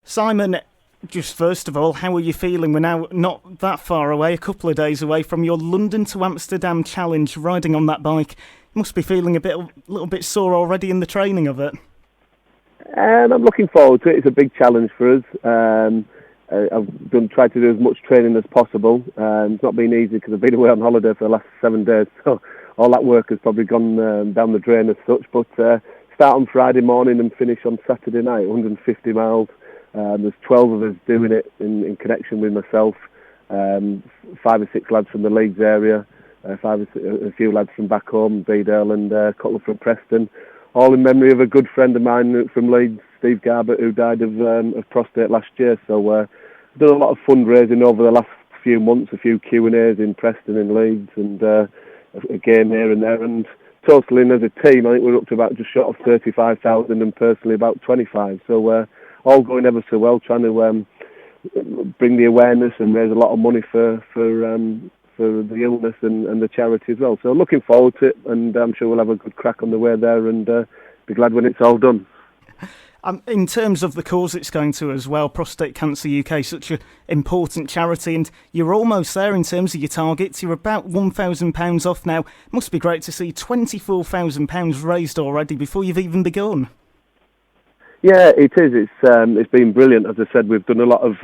Simon, just first of all, how are you feeling? We're now not that far away, a couple of days away from your London to Amsterdam challenge, riding on that bike. You must be feeling a little bit sore already in the training of it. I'm looking forward to it. It's a big challenge for us. I've tried to do as much training as possible. It's not been easy because I've been away on holiday for the last 7 days, so all that work has probably gone down the drain as such. But start on Friday morning and finish on Saturday night, 150 miles. There's 12 of us doing it in connection with myself, 5 or 6 lads from the Leeds area, a few lads from back home, Bedale and a couple from Preston, all in memory of a good friend of mine from Leeds, Steve Garbett, who died of prostate last year. So I've done a lot of fundraising over the last few months, a few Q&As in Preston and Leeds, and a game here and there, and totaling as a team, I think we're up to about just short of 35,000 and personally about 25. So all going ever so well, trying to bring the awareness and raise a lot of money for the illness and the charity as well. So looking forward to it, and I'm sure we'll have a good crack on the way there, and be glad when it's all done. In terms of the cause it's going to as well, Prostate Cancer UK, such an important charity, and you're almost there in terms of your targets. You're about £1,000 off now. Must be great to see £24,000 raised already before you've even begun. Yeah, it is. It's been brilliant. As I said, we've done a lot of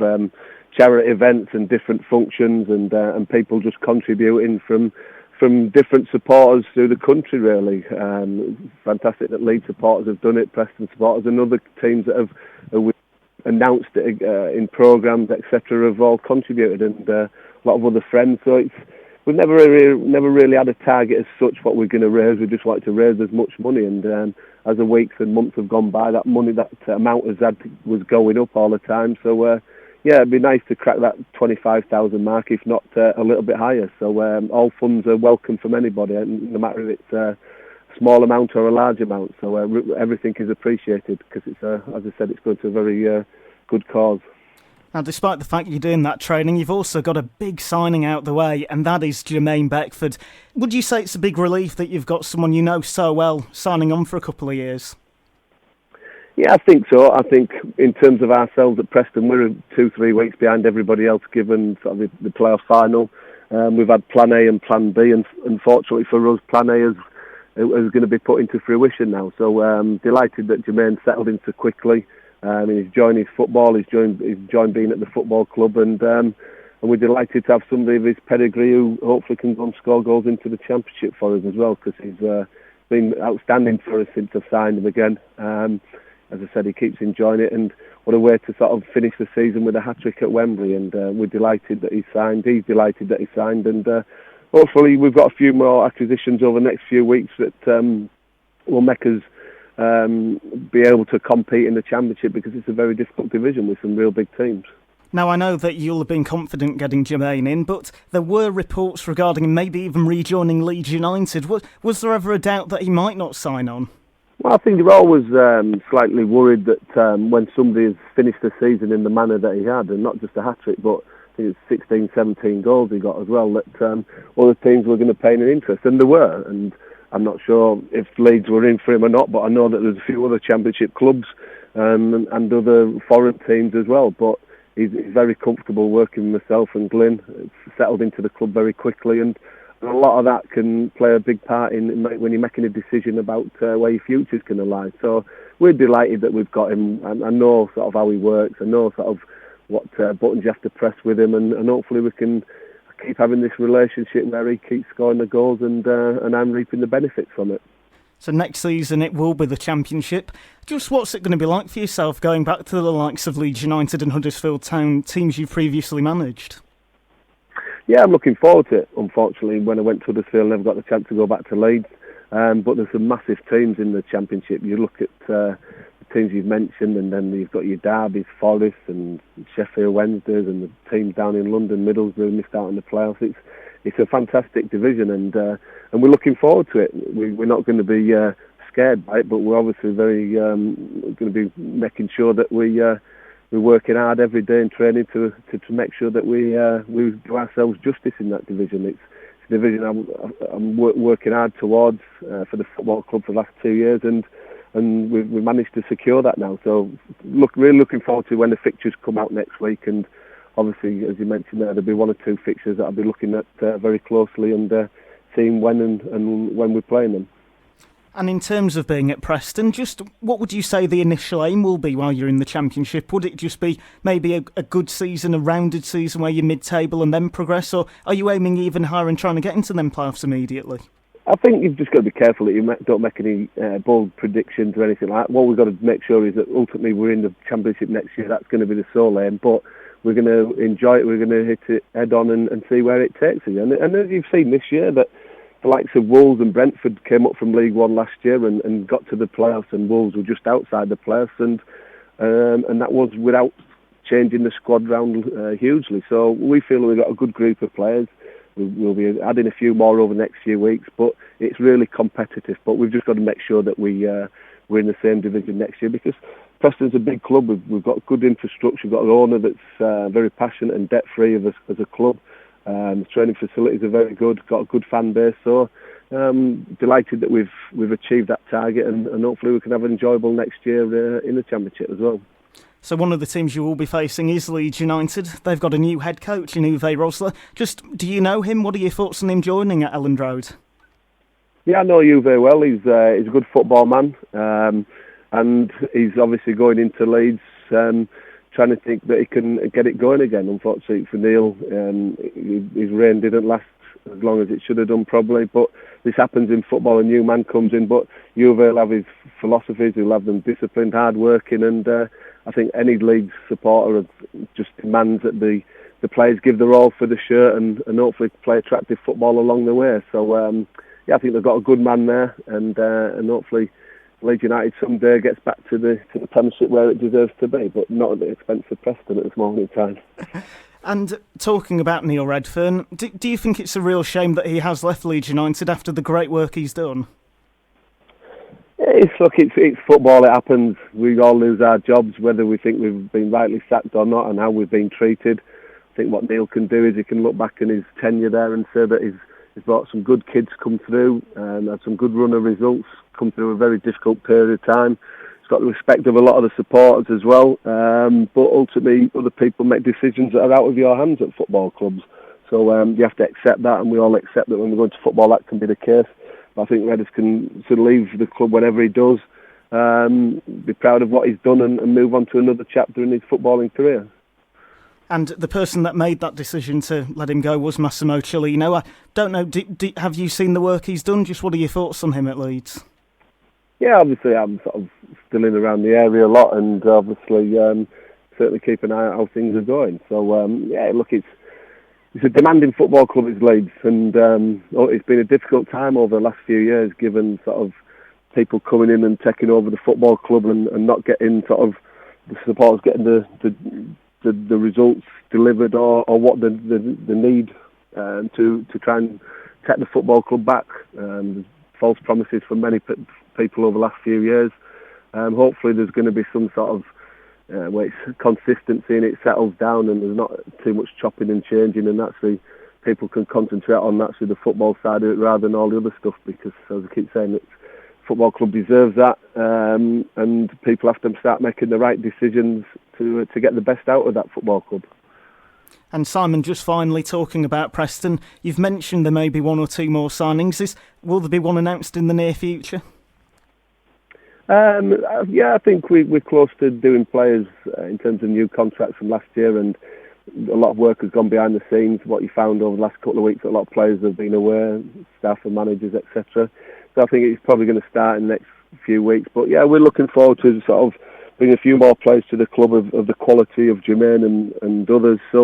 charity events and different functions, and people just contributing from different supporters through the country, really. Fantastic that Leeds supporters have done it, Preston supporters and other teams that have announced it in programmes, etc., have all contributed, and a lot of other friends. So we've never really had a target as such what we're going to raise. We just wanted to raise as much money, and as the weeks and months have gone by, that amount was going up all the time. So yeah, it'd be nice to crack that 25,000 mark, if not a little bit higher. So all funds are welcome from anybody, no matter if it's a small amount or a large amount. So everything is appreciated, because it's, as I said, it's going to a very good cause. Now, despite the fact you're doing that training, you've also got a big signing out the way, and that is Jermaine Beckford. Would you say it's a big relief that you've got someone you know so well signing on for a couple of years? Yeah, I think so. I think in terms of ourselves at Preston, we're 2-3 weeks behind everybody else, given sort of the playoff final. We've had Plan A and Plan B, and unfortunately for us, Plan A is going to be put into fruition now. So delighted that Jermaine settled in so quickly. He's joined his football. He's joined being at the football club, and we're delighted to have somebody of his pedigree who hopefully can go and score goals into the Championship for us as well, because he's been outstanding for us since I've signed him again. As I said, he keeps enjoying it, and what a way to sort of finish the season with a hat-trick at Wembley, and we're delighted that he signed. He's delighted that he signed, and hopefully we've got a few more acquisitions over the next few weeks that will make us be able to compete in the Championship, because it's a very difficult division with some real big teams. Now, I know that you'll have been confident getting Jermaine in, but there were reports regarding him maybe even rejoining Leeds United. Was there ever a doubt that he might not sign on? Well, I think you're always slightly worried that when somebody has finished the season in the manner that he had, and not just a hat-trick, but I think it's 16, 17 goals he got as well, that other teams were going to pay an interest, and there were. And I'm not sure if Leeds were in for him or not, but I know that there's a few other Championship clubs and other foreign teams as well. But he's very comfortable working with myself and Glyn. Settled into the club very quickly, and a lot of that can play a big part in when you're making a decision about where your future's going to lie. So we're delighted that we've got him. I know sort of how he works. I know sort of what buttons you have to press with him, and hopefully we can keep having this relationship where he keeps scoring the goals, and I'm reaping the benefits from it. So next season it will be the Championship. Just what's it going to be like for yourself going back to the likes of Leeds United and Huddersfield Town, teams you've previously managed? Yeah, I'm looking forward to it. Unfortunately, when I went to Huddersfield, I never got the chance to go back to Leeds. But there's some massive teams in the Championship. You look at the teams you've mentioned, and then you've got your Derby's, Forest and Sheffield Wednesdays, and the teams down in London, Middlesbrough, missed out in the playoffs. It's a fantastic division, and we're looking forward to it. We're not going to be scared by it, but we're obviously very going to be making sure that we're working hard every day in training to make sure that we do ourselves justice in that division. It's a division I'm working hard towards for the football club for the last 2 years, and and we've managed to secure that now. So really looking forward to when the fixtures come out next week, and obviously, as you mentioned there, there'll be one or two fixtures that I'll be looking at very closely and seeing when and when we're playing them. And in terms of being at Preston, just what would you say the initial aim will be while you're in the Championship? Would it just be maybe a good season, a rounded season where you're mid-table and then progress, or are you aiming even higher and trying to get into them playoffs immediately? I think you've just got to be careful that you don't make any bold predictions or anything like that. What we've got to make sure is that ultimately we're in the Championship next year. That's going to be the sole aim, but we're going to enjoy it. We're going to hit it head on and see where it takes us. And as you've seen this year, that the likes of Wolves and Brentford came up from League One last year and got to the playoffs, and Wolves were just outside the playoffs, and that was without changing the squad round hugely. So we feel we've got a good group of players. We'll be adding a few more over the next few weeks, but it's really competitive. But we've just got to make sure that we're in the same division next year, because Preston's a big club. We've got good infrastructure. We've got an owner that's very passionate and debt-free as a club. The training facilities are very good. Got a good fan base. So delighted that we've achieved that target, and hopefully we can have an enjoyable next year in the Championship as well. So one of the teams you will be facing is Leeds United. They've got a new head coach in Uwe Rosler. Just, do you know him? What are your thoughts on him joining at Elland Road? Yeah, I know Uwe well. He's a good football man, and he's obviously going into Leeds trying to think that he can get it going again. Unfortunately for Neil, his reign didn't last as long as it should have done probably, but this happens in football. A new man comes in, but Uwe will have his philosophies. He'll have them disciplined, hard working, and I think any Leeds supporter just demands that the players give their all for the shirt and hopefully play attractive football along the way. So yeah, I think they've got a good man there, and hopefully Leeds United someday gets back to the Premiership where it deserves to be, but not at the expense of Preston at this moment in time. And talking about Neil Redfern, do you think it's a real shame that he has left Leeds United after the great work he's done? It's football. It happens. We all lose our jobs, whether we think we've been rightly sacked or not, and how we've been treated. I think what Neil can do is he can look back in his tenure there and say that he's brought some good kids come through and had some good run of results, come through a very difficult period of time. He's got the respect of a lot of the supporters as well. But ultimately, other people make decisions that are out of your hands at football clubs. So you have to accept that, and we all accept that when we go into football, that can be the case. But I think Redders can sort of leave the club whenever he does, be proud of what he's done and move on to another chapter in his footballing career. And the person that made that decision to let him go was Massimo Cellino. I don't know, have you seen the work he's done? Just what are your thoughts on him at Leeds? Yeah, obviously I'm sort of still in around the area a lot, and obviously certainly keep an eye on how things are going. So yeah, look, it's a demanding football club, is Leeds, and it's been a difficult time over the last few years, given sort of people coming in and taking over the football club and not getting sort of the supporters getting the results delivered or what the need to try and take the football club back. False promises from many people over the last few years. Hopefully there's going to be some sort of where it's consistency and it settles down and there's not too much chopping and changing, and actually people can concentrate on actually the football side of it rather than all the other stuff, because as I keep saying, it's football club deserves that, and people have to start making the right decisions to get the best out of that football club. And Simon, just finally talking about Preston, you've mentioned there may be one or two more signings. Will there be one announced in the near future? Yeah, I think we're close to doing players in terms of new contracts from last year, and a lot of work has gone behind the scenes. What you found over the last couple of weeks, a lot of players have been aware, staff and managers, etc. So I think it's probably going to start in the next few weeks. But yeah, we're looking forward to sort of bring a few more players to the club of the quality of Jermaine and others. So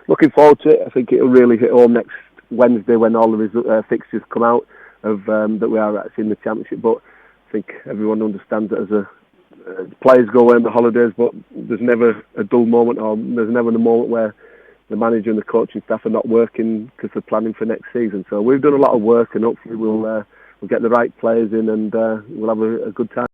looking forward to it. I think it'll really hit home next Wednesday when all the fixtures come out of that we are actually in the Championship. But I think everyone understands that as players go away on the holidays, but there's never a dull moment, or there's never a moment where the manager and the coaching staff are not working because they're planning for next season. So we've done a lot of work, and hopefully we'll get the right players in, and we'll have a good time.